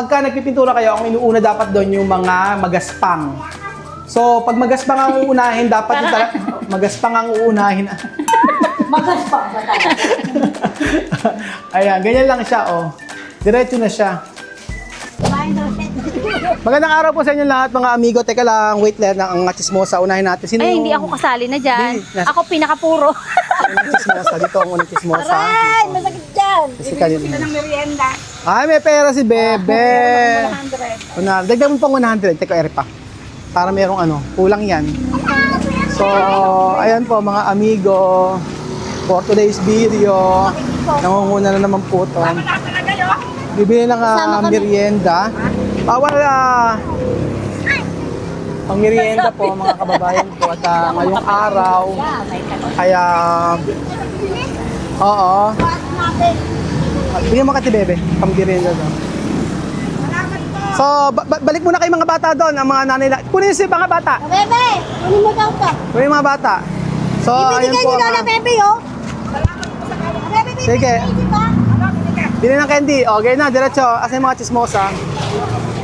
Pagka nagpipintura kayo, ang inuuna dapat doon yung mga magaspang. So, pag magaspang ang uunahin, dapat yung magaspang ang uunahin. Magaspang ba tayo? Ayan, ganyan lang siya, oh. Diretso na siya. Magandang araw po sa inyo lahat, mga amigo. Teka lang, wait lang, ang chismosa. Unahin natin. Sino Ay, yung... hindi ako kasali na dyan. Hindi, Ako pinakapuro. Ang chismosa. Dito ang unang chismosa. Ay, masakit dyan. Kasi kanina. Sila ng merienda. Ay, may pera si Bebe. 100. Dagdag mo pang 100. Teka, ere pa. Para merong ano, kulang yan. So, ayan po mga amigo. For today's video, nangunguna na naman po ito. Bibili ng merienda. Bawal pang merienda po mga kababayan po. At ngayong araw, kaya, oo. Bigyan mo kati Bebe, pang merienda daw. So, balik muna kay mga bata doon, ang mga nanay. Kunin si mga bata. Bebe, kunin mo daw pa. Kunin mga bata. So, ayan Ibigay po. niyo daw na Bebe, oh. Bebe, Sige. Bili ng candy. Okay na, diretso. Asa yung mga chismosa.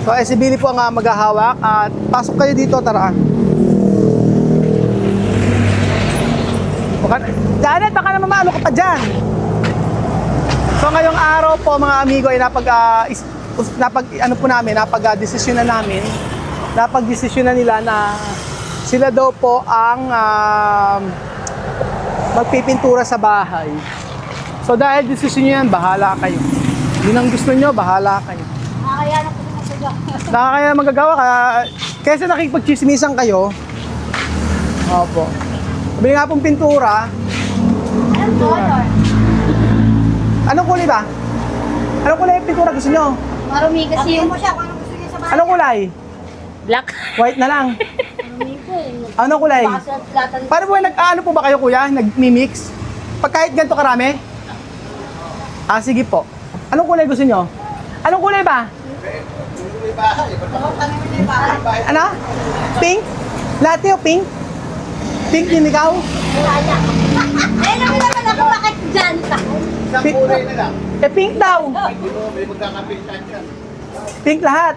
So, si Billy po ang maghahawak. At pasok kayo dito, tara. Janet, baka naman maano ka pa dyan. So, ngayong araw po, mga amigo, ay napag-desisyonan nila na sila daw po ang magpipintura sa bahay. So dahil desisyon nyo yan, bahala kayo. Yun ang gusto nyo, bahala kayo. Nakakaya na po sa mga. Nakakaya magagawa ka. Kaysa nakikipagchismisan kayo. Opo. Sabi nga pong pintura. Anong color? Anong kulay ba? Anong kulay yung pintura gusto nyo? Marumi kasi Sabihin yung mo siya kung anong gusto niya sa bahay. Anong kulay? black. White na lang. Marumi ko eh. Anong kulay? Baka sa latan. Paano po nag-ano po ba kayo kuya? Nag-mimix? Pag kahit ganito karami? Sige po. Anong kulay gusto nyo? Anong kulay ba? Ano? Pink? Lahat yung pink? Pink din ikaw? Eh, naman naman ako bakit dyan sa Isang kulay na lang. Pink daw. Hindi mo, may magkakapintan dyan. Pink lahat.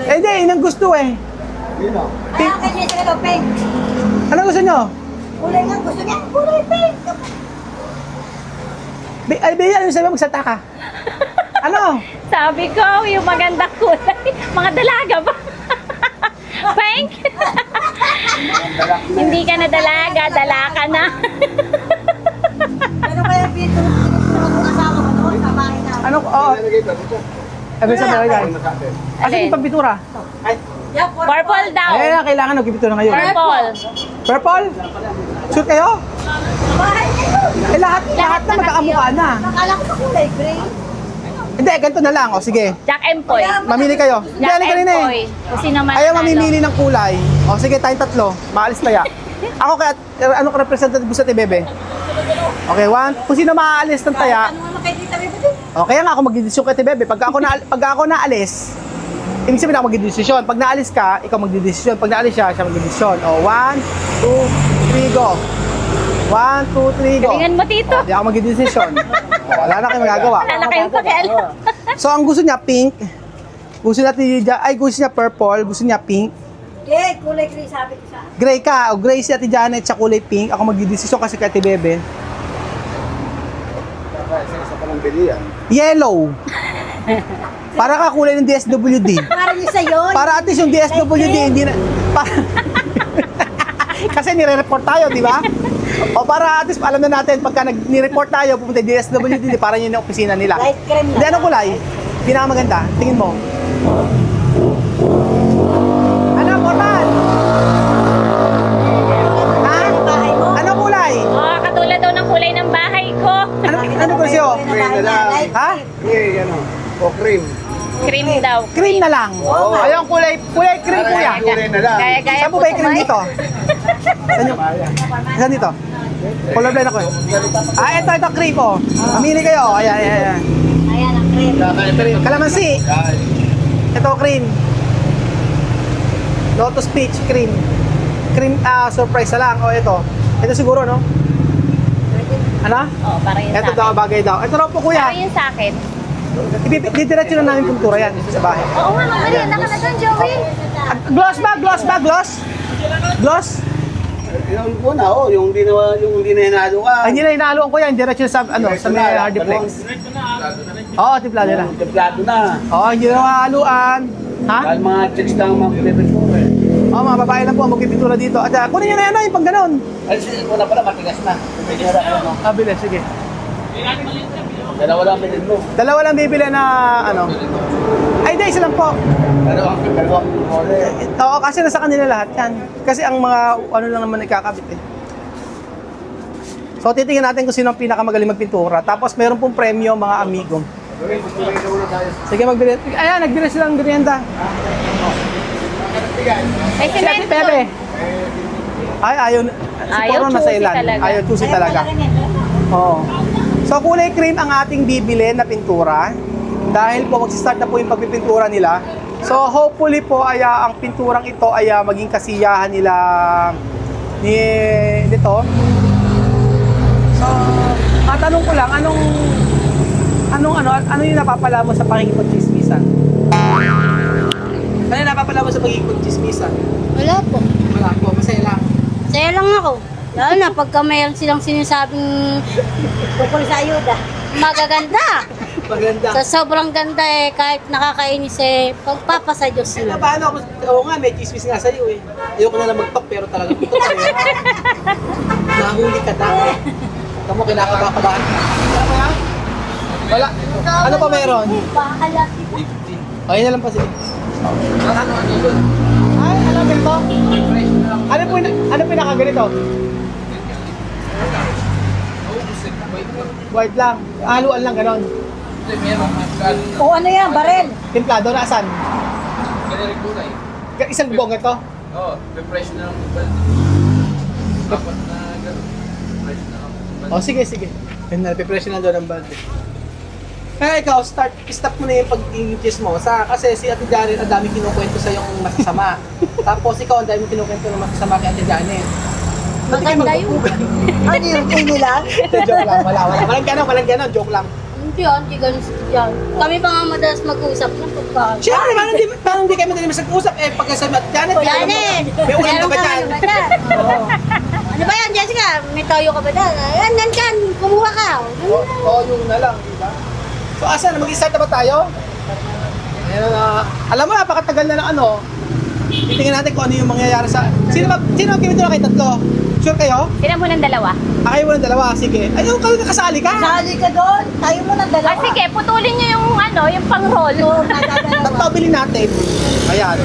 Hindi, yun ang gusto eh. Yun o. Ay, ang kanya sila daw pink. Ano gusto nyo? Kulay nga gusto niya. Kulay pink. Ay, Bea, ano sabi mo? Magsalta ka. Ano? Sabi ko, yung maganda kulay. Mga dalaga ba? Pink? Hindi ka na dalaga, dala ka na. Ano kaya dito? Kung asawa ko doon sa bahay na. Ano? Oo. Nalagay ba dito? Ano sa mga guys? Ano sa atin? Asa yung pampitura? Ay, Yeah, Purple daw. Eh, kailangan magpipitura ngayon. Purple. Purple? Sure kayo? Bahay niya yun. Eh, lahat na magkakamukha na. Akala ko pa kulay gray. Hindi, ganito na lang. O, sige. Jack and Poy. Mamili kayo. Hindi, Jack alin ka and rin eh. Poy. Kung sino man Ayaw nanalo. mamimili ng kulay. O, sige, tayong tatlo. Maalis taya. Ako kaya, ano ka representative gusto ti Bebe? Okay, one. Kung sino maaalis ng taya, Ano naman kay Tita Bebe din? o, kaya nga ako magdidesisyon kay ti Bebe. Pag ako naalis, ibig sabihin ako magdidesisyon. Pag naalis ka, ikaw magdidesisyon. Pag naalis siya, siya magdidesisyon. O, 1, 2, 3, go. 1, 2, 3, go. Galingan mo, Tito. Di ako magdidesisyon. O, wala na kayo magagawa. Wala na kayong pakialam. So, ang gusto niya, pink. Gusto niya purple. Gusto niya pink. Eh, kulay gray sabi ko sa. Gray ka. O, gray si Ate Janet sa kulay pink. Ako magdidesisyon kasi kay Ate Bebe. isa pa ng bilian. Yellow. Para ka kulay ng DSWD. Para niyo sa yun. Para at least yung DSWD hindi na... Kasi nire-report tayo, di ba? O para at least alam na natin, pagka nire-report tayo, pupunta yung DSWD, para yun yung opisina nila. Light cream Hindi, lang. anong kulay? Pinakamaganda. Tingin mo. Ano, Forman? Ha? Bahay mo. Anong kulay? Oh, katulad daw ng kulay ng bahay ko. Ano presyo? Gray na lang. Ha? Gray, ano? O cream. Cream daw. Cream na lang. Oo. Ayun, kulay cream kuya. Kulay na lang. Gaya-gaya Saan po ba yung cream dito? Saan yung? Saan dito? Colorblind ako eh. Ito cream oh. Mamili kayo. Ayan. Ayan ang cream. Kakain. Kalamansi. Yan. Ito cream. Lotus Peach cream. Cream surprise na lang. O ito. Ito siguro no? Ano? Oh, para yun Ito sa daw akin. bagay daw. Ito raw po kuya. Para yun sa akin. Didiretso na namin pintura yan sa bahay. Oo nga, maganda ka na doon, Joey. Gloss ba? Gloss ba? Gloss? Gloss? Yung una, yung hindi na hinalo ka. Ay, hindi na hinahaluan ko yan. Diretso sa, sa may hardiplex. Oo, tiplado na. Templado na. Oo, hindi na mahaluan. Ha? Dahil mga chicks lang ang magpipintura eh. Oo, mga babae lang po ang magpipintura dito. At kunin nyo na yan, yung pag ganon. Ay, una pala, matigas na. Medyo harap na, no? Bilis, sige. Dalawa lang pinil mo. Dalawa lang bibili na, Ay, di, isa lang po. Dalawang mole. Oo, kasi nasa kanila lahat yan. Kasi ang mga, lang naman ikakabit eh. So, titingnan natin kung sino ang pinakamagaling magpintura. Tapos, meron pong premyo, mga amigo. Sige, magbili. Ayan, nagbili silang merienda. May Si Ate cemento. Pepe. Ay, ayaw. Siguro nasa choosy ilan. talaga. Ayaw, choosy talaga. Oo. So, kulay cream ang ating bibili na pintura. Dahil po, mag-start na po yung pagpipintura nila. So, hopefully po, ay ang pinturang ito ay maging kasiyahan nila nito. So, matanong ko lang, ano yung napapala mo sa pakikipag-chismisan? Ano yung napapala mo sa pakikipag-chismisan? Wala po. Wala po, masaya lang. Saya lang ako. Lalo na pagka mayroon silang sinasabing tungkol sa ayuda. Magaganda. Maganda. Sa sobrang ganda kahit nakakainis pagpapasa Diyos Eh, na. paano ako? Oo nga, may chismis nga sa'yo eh. Ayoko na lang mag-talk pero talaga puto tayo. Nahuli ka dahil. Kamu kinakabahan. Wala pa yan? Wala. Ano pa meron? Bahala. Okay na lang pa sige. Ay, ano ganito? Ano po yung nakaganito? White lang. Haluan lang, ganon. O ano yan, barel? Templado na asan? Isang bong ito? Oo, preparation na lang yung balde. Dapat na gano'n. Preparation na lang yung balde. O sige. Yun na, pipresyon na doon ang balde. Kaya ikaw, stop mo na yung pag-ingis mo. Kasi si Ate Janet, ang dami kinukwento sa yung masasama. Tapos ikaw, ang dami kinukwento ng masasama kay Ate Janet. Maganda yun. Ano yung nila? Joke lang, wala. Walang ganon, joke lang. Hindi ganun sa yan. Kami pa nga madalas mag-usap ng pagkain. Siyempre, parang hindi kayo madali masag-usap. Pagka sa Ate Janet, Janet! may ulam ka ba dyan? Oo. Ano ba yan, Jessica? May toyo ka ba dyan? Ayan, nandyan. Kumuha ka. Oo, yung na lang, di ba? So, asan? Mag-start na ba tayo? Ayan na. Alam mo, napakatagal na ng titingnan natin kung ano yung mangyayari sa... Sino magkimito na kayo tatlo? Sure kayo? Sila mo ng dalawa. Kayo mo ng dalawa, sige. Ayun, kayo kasali ka. Sali ka doon. Tayo mo ng dalawa. Ah, sige, putulin nyo yung pang-roll. Tatlo bilhin natin. Ayan.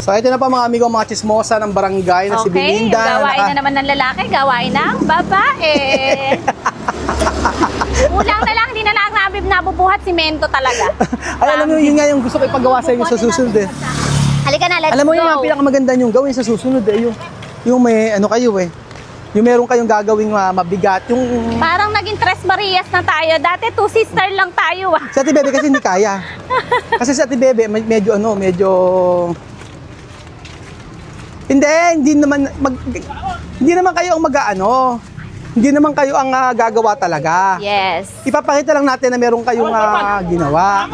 So, ito na pa mga amigo, mga chismosa ng barangay na si Okay, yung Belinda. gawain na naman ng lalaki, gawain ng babae. Kulang na lang, hindi na lang nabubuhat simento talaga. Ay, alam mo, yun nga yung gusto ko ipagawa sa inyo sa susunod eh. Halika na, let's Alam mo go. yung ang pinakamaganda yung gawin sa susunod eh. Yung may kayo eh. Yung meron kayong gagawing mabigat. Yung... Parang naging Tres Marias na tayo. Dati two sister lang tayo. Si Ate Bebe kasi hindi kaya. Kasi si Ate Bebe medyo hindi naman kayo ang hindi naman kayo ang gagawa talaga. Yes. Ipapakita lang natin na meron kayong ginawa.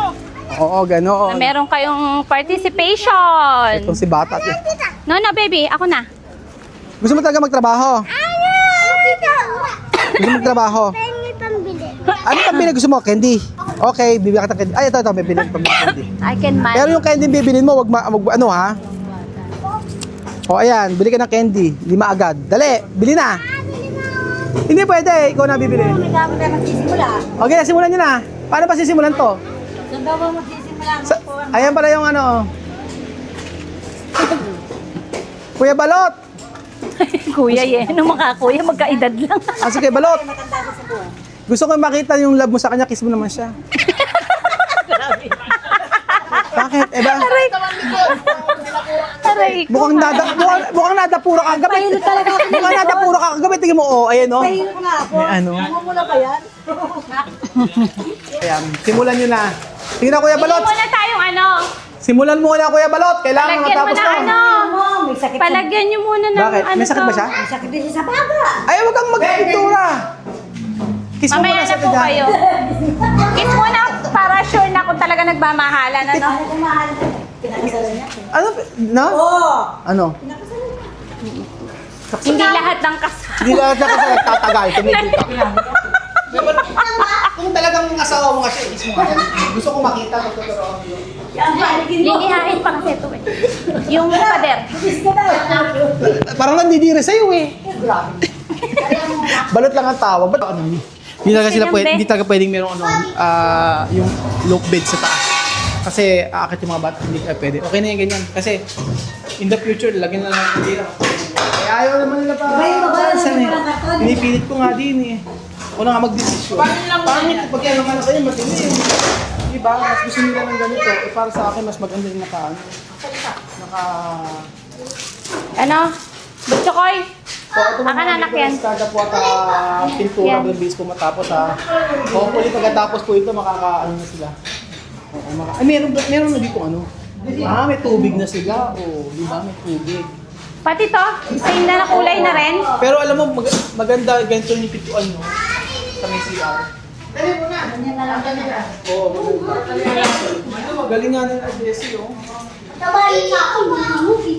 Oo, Na ganoon. meron kayong participation. Itong si Bata. No, baby. Ako na. Gusto mo talaga magtrabaho? Gusto mo magtrabaho? Ano pambili gusto mo? Candy? Okay, bibili ka ng candy. Ay, ito, bibili ka ng candy. I can manage. Pero yung candy bibilin mo, wag ha? O, ayan, bili ka ng candy. 5 agad. Dali, bili na. Hindi pwede, ikaw na bibili. May gamit na magsisimula. Okay, simulan nyo na. Paano ba sisimulan to? Saan daw ba magsisimula? Ayan pala yung Kuya Balot! Kuya, Nung mga kuya, magkaedad lang. Sige, Balot! Matanda ka sa buwan. Gusto ko makita yung love mo sa kanya, kiss mo naman siya. Bakit? Ba? Aray ko. Mukhang nadapura ka kagabi. Mukhang nadapura ka kagabi. Tingin mo, ayan Mahirap nga ako. May Mumula ba yan? Ayan, simulan nyo na. Tingnan Kuya Balot. Muna tayong Simulan mo na Kuya Balot. Kailangan palagyan mo matapos na to. May sakit Palagyan nyo muna ng Bakit? May sakit ba siya? May sakit din siya sa baga. Ay, huwag kang magpintura. Kiss mo Mamaya muna na sa po kayo. Kiss muna para sure na kung talaga nagmamahalan, ano? Ano? No? Ano? Hindi lahat ng kasal. Hindi lahat na kasi nagtatagal. Tumigil ka. Kung talagang asawa mo nga siya, is mo nga yan. Gusto ko makita kung totoo ang yun. Lilihain pa kasi ito eh. Yung pader. Parang nandidiri sa'yo eh. Balot lang ang tawag. Ba't ano? Hindi talaga sila pwede, hindi talaga pwedeng merong ano, yung lock bed sa taas. Kasi aakit yung mga bata, hindi ka pwede. Okay na yung ganyan. Kasi in the future, lagyan na lang ang tira. Kaya ayaw naman nila pa. Pinipilit ko nga din eh. Ako na nga mag-desisyon. Parang ito, pag yan ang anak kayo, matindi eh. Diba? Mas gusto nila ng ganito. Eh para sa akin, mas maganda yung naka... Ano? Butchokoy. So, ito Aka na, anak yan. Kada po at pintura Yan. ng base po matapos ha. Hopefully pagkatapos po ito makakaano na sila. Oo, ay meron na dito ano. May tubig na sila. O, di ba? May tubig. Pati to, same na kulay na rin. Pero alam mo, maganda ganito yung pituan no? Sa may CR. Oo, maganda. Ano, magaling nga ng Jesse oh.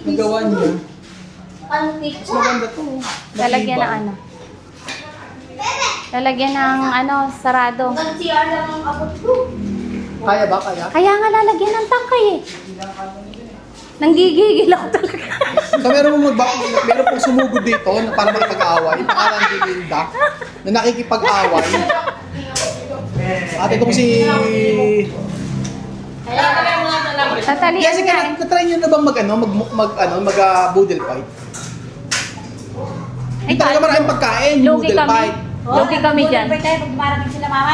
Nagawa niya. Mas maganda to. Lalagyan ng ano. Lalagyan ng ano, sarado. Kaya ba? Kaya? Kaya nga lalagyan ng tangkay eh. Nanggigigil ako talaga. So meron pong sumugod dito na para makipag-away. Pangalan ni Linda na nakikipag-away. At itong si... Tatalian Jessica, nga eh. natry nyo na bang mag-boodle fight? Ay, Talaga maraming pagkain, Lugi noodle kami. fight. Lugi kami dyan.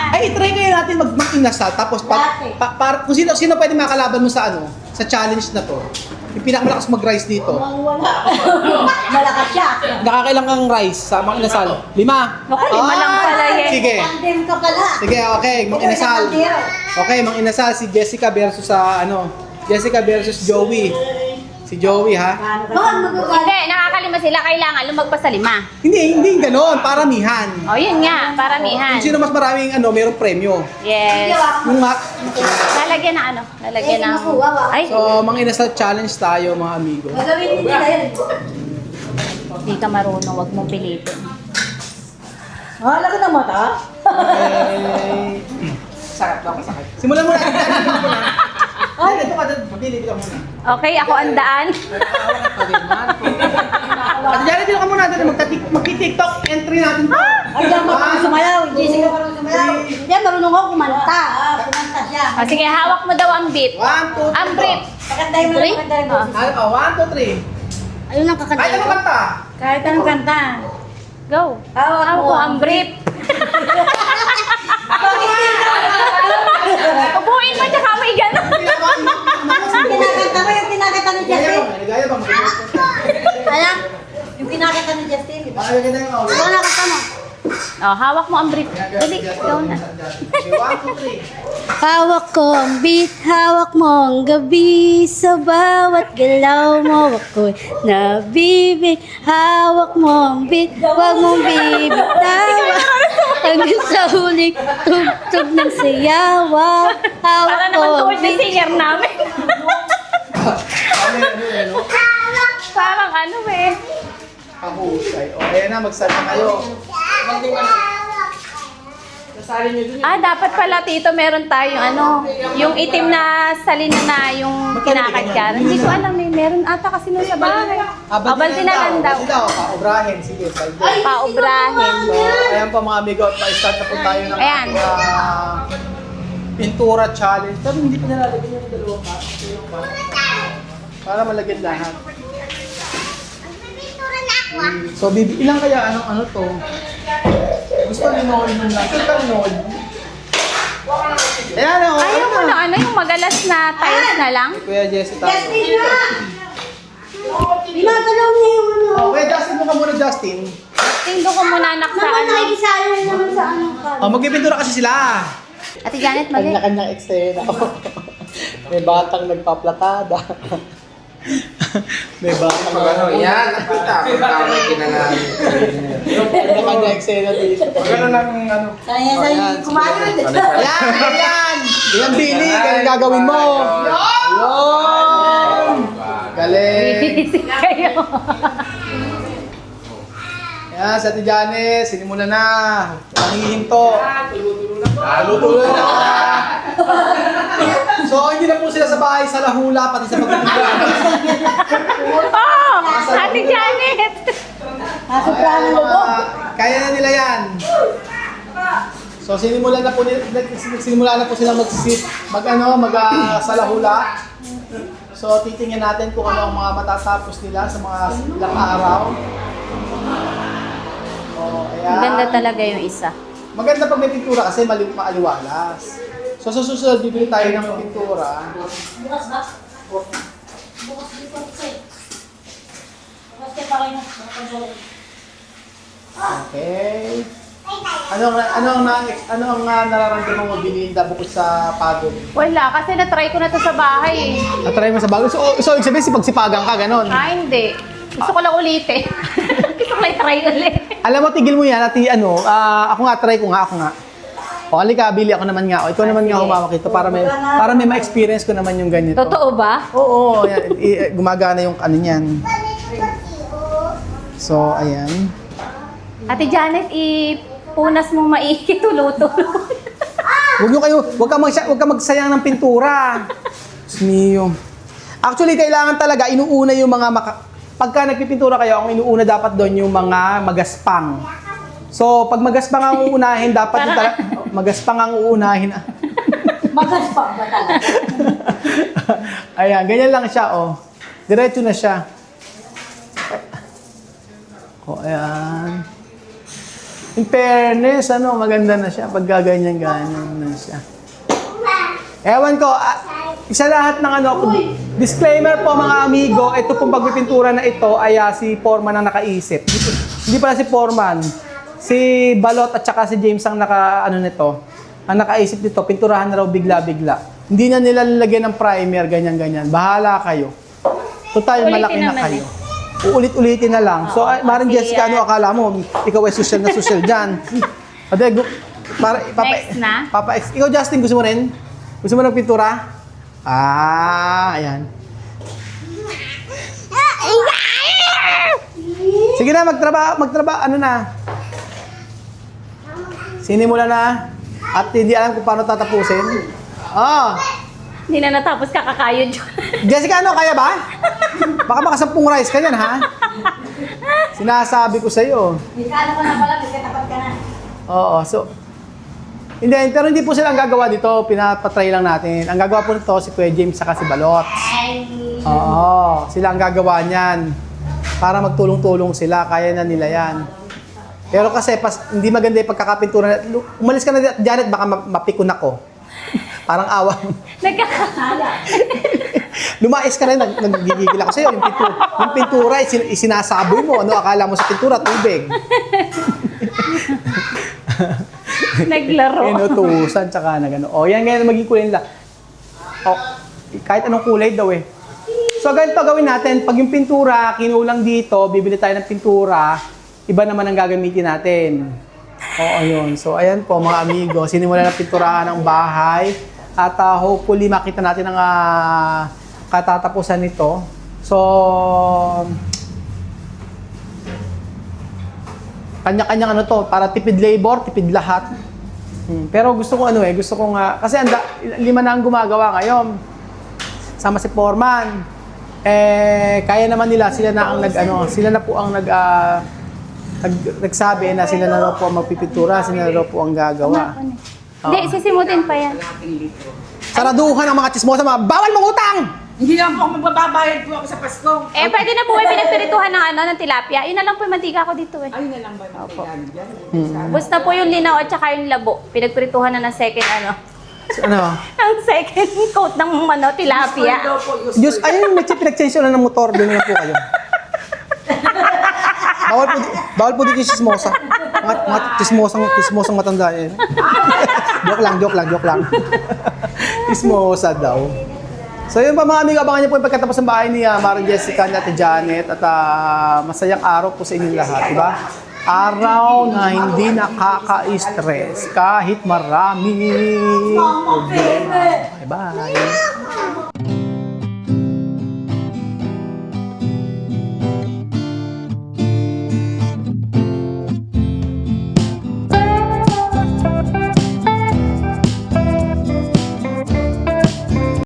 Ay, try kayo natin mag-inasal. Tapos, kung sino pwede makalaban mo sa sa challenge na to. Yung pinakamalakas mag-rice dito. Malakas siya. Nakakailang kang rice sa mga inasal? 5. Naku, 5 lang pala eh. Sige. Tandem ka pala. Sige, okay, mang inasal. Okay, mang inasal si Jessica versus Jessica versus Joey. Si Joey ha? Hindi, nakakalima sila. Kailangan lumagpas sa 5. Hindi ganoon, paramihan. O, yun nga, paramihan. Kung sino mas maraming merong premyo. Yes. Yung Lalagyan na ano? Lalagyan ng... Ay, so, mang inasal challenge tayo mga amigo. Gagawin nila yan. hindi ka marunong. Huwag mong pilitin. Laki ng mata. Okay. Sarap lang kasakit. Simulan mo na. Ay, ito ka dyan. Mabilit ka muna. Okay, ako ang daan. At dyan, dito ka muna natin. Magti-tiktok entry natin to. Ay, diyan marunong sumayaw. Jessica marunong sumayaw. Diyan marunong ako kumanta. Kumanta siya. O, sige, hawak mo daw ang beat. 1, 2, 3. Ang beat. Pakantayin mo lang pakantayin mo. 1, 2, 3. Ayun ang kakanta. Ay, ano kanta? Kahit anong kanta. Go. Hawak mo ang brief. Ubuin mo, tsaka may gano'n. Kinakanta mo yung kinakanta ni Justin. Ligaya ba? Ayan. Yung kinakanta ni Justin. Diba? Ay, ganda yung audio. Ikaw nakanta mo. O, hawak mo ang brief. Dali, ikaw na. 1, 2, 3. Hawak ko ang beat, hawak mo ang gabi. Sa bawat galaw mo ako'y nabibig. Hawak mo ang beat, huwag mong bibitawan. Hanggang sa huling tugtog ng sayawa. Hawak Para ko naman ang tuwid na beat. singer namin. Parang ano eh. Kahusay. O, ayan na, magsalita kayo. Nasali nyo dun. Dapat pala tito meron tayong ano, yung itim na salina na yung kinakatyaran. Hindi ko alam eh, meron ata kasi nung sa bahay. Abanti na lang daw. Paubrahin. Sige, pwede. Paubrahin. So, ayan po mga amigo, pa-start na po tayo ng Ayan. ating, pintura challenge. Pero hindi pa nalalagyan yung dalawang para malagyan lahat. So, ilang kaya ano to? Gusto linood nun lang. Saan ka linood? Ayan o. Ayaw mo na ano, yung magalas na tiles na lang? Kuya Jesse tayo. Pinatulong niya yung ano. Okay, Justin mo ka muna, Justin. Tinggo ko muna anak sa ano. Nakikisalo na naman sa ano ka. Magpipintura kasi sila. Ate Janet, mali. Kanya-kanyang eksena. May batang nagpaplatada. May bata ka ba? Yan, nakita. Tama kinalaman. Ano ka na eksena dito? Gano'n lang ang ano. Ayan, ayan! Ayan, Billy, ganun gagawin mo. Yun! Galing! Binisip kayo. Ayan, sa Ate Janice, sinimula na. Nangihinto. Tulo-tulo na. So, hindi na po sila sa bahay, sa lahula, pati sa pagkakulang. Oh! Ate Janet! Kaya na nila yan. So, sinimula na po sila sa lahula. So, titingnan natin kung ano ang mga matatapos nila sa mga ilang araw. Oh, ayan. Maganda talaga yung isa. Maganda pag may pintura kasi maaliwalas. So, sa susunod, bibili tayo ng pintura. Okay. Ano ang nararamdaman mo, Belinda, bukod sa pagod? Wala, kasi na-try ko na to sa bahay eh. Natry mo sa bago? So ibig sabihin, pagsipagan ka, ganon. Ah, hindi. Gusto ko lang ulitin. Gusto ko lang try ulit. Alam mo, tigil mo yan, ako nga, try ko nga, ako nga. O, halika, Billy, ako naman nga. O, ikaw naman nga humawak ito para may ma-experience ko naman yung ganito. Totoo ba? Oo, yan, gumagana yung ano niyan. So, ayan. Ate Janet, ipunas mong maigi, tulo-tulo. Huwag ka magsayang ng pintura. Diyos mio. Actually, kailangan talaga inuuna yung mga pagka nagpipintura kayo, ang inuuna dapat doon yung mga magaspang. So, pag magaspang ang uunahin, dapat yung magaspang ang uunahin. Magaspang ba talaga? Ayan, ganyan lang siya, oh. Diretso na siya. Oh, ayan. In fairness, maganda na siya. Pag gaganyan-ganyan na siya. Ewan ko, isa lahat ng disclaimer po mga amigo, ito pong pagpipintura na ito ay si Foreman ang nakaisip. Hindi pala si Foreman. Si Balot at saka si James ang ang nakaisip nito, pinturahan na raw bigla-bigla. Hindi na nila lalagyan ng primer, ganyan-ganyan. Bahala kayo. Total, Ulitin malaki na naman kayo. Uulit-ulitin na lang. So, Maring Jessica, akala mo? Ikaw ay social na social dyan. Next na? Ikaw, Justin, gusto mo rin? Gusto mo ng pintura? Ayan. Sige na, magtrabaho, sinimula na. At hindi alam kung paano tatapusin. Hindi na natapos kakakayod yun. Jessica, kaya ba? Baka makasampung rice ka yan, ha? Sinasabi ko sa'yo. Ano ko na pala, nagkatapat ka na. Oo, so... Pero hindi po sila ang gagawa dito, pinapatry lang natin. Ang gagawa po nito si Kuya James saka si Balot. Oo, sila ang gagawa niyan. Para magtulong-tulong sila, kaya na nila yan. Pero kasi hindi maganda yung pagkakapintura. Umalis ka na, Janet, baka mapikon ako. Parang awang. Nagkakasala. Lumayas ka rin, nagigigil ako sa'yo. Yung pintura, isinasaboy mo. Akala mo sa pintura, tubig. Naglaro. Inutusan, tsaka yan ganyan maging kulay nila. Kahit anong kulay daw eh. So, ganito gawin natin. Pag yung pintura, kinulang dito, bibili tayo ng pintura, iba naman ang gagamitin natin. Oo, yun. So, ayan po mga amigo. Sinimula na pinturahan ng bahay. At hopefully, makita natin ang katatapusan nito. So, kanya-kanyang para tipid labor, tipid lahat. Pero gusto ko kasi 5 na ang gumagawa ngayon. Sama si Foreman. Kaya naman nila, sila na po ang nagsabi na sila na raw po ang magpipintura, sila na raw po ang gagawa. Hindi, sisimutin pa yan. Saraduhan ang mga chismosa, bawal mangutang! Hindi naman po ako magbabayad po ako sa Pasko. Pwede na po may pinagpirituhan ng tilapia. Yun na lang po yung mantika ko dito eh. Ayun na lang ba yung kailangan dyan? Basta po yung linaw at saka yung labo. Pinagpirituhan na ng second So, ang second coat ng tilapia. Diyos, ayun, pinag-change na ng motor, doon na lang po kayo. Bawal po dito yung chismosa. Mga chismosang matanda eh. joke lang. Chismosa daw. So yun pa mga amigo, abangan niyo po yung pagkatapos ng bahay ni Maren Jessica at Ate Janet at masayang araw po sa inyong lahat, di ba? Araw na hindi nakaka-stress kahit marami problema. Bye-bye!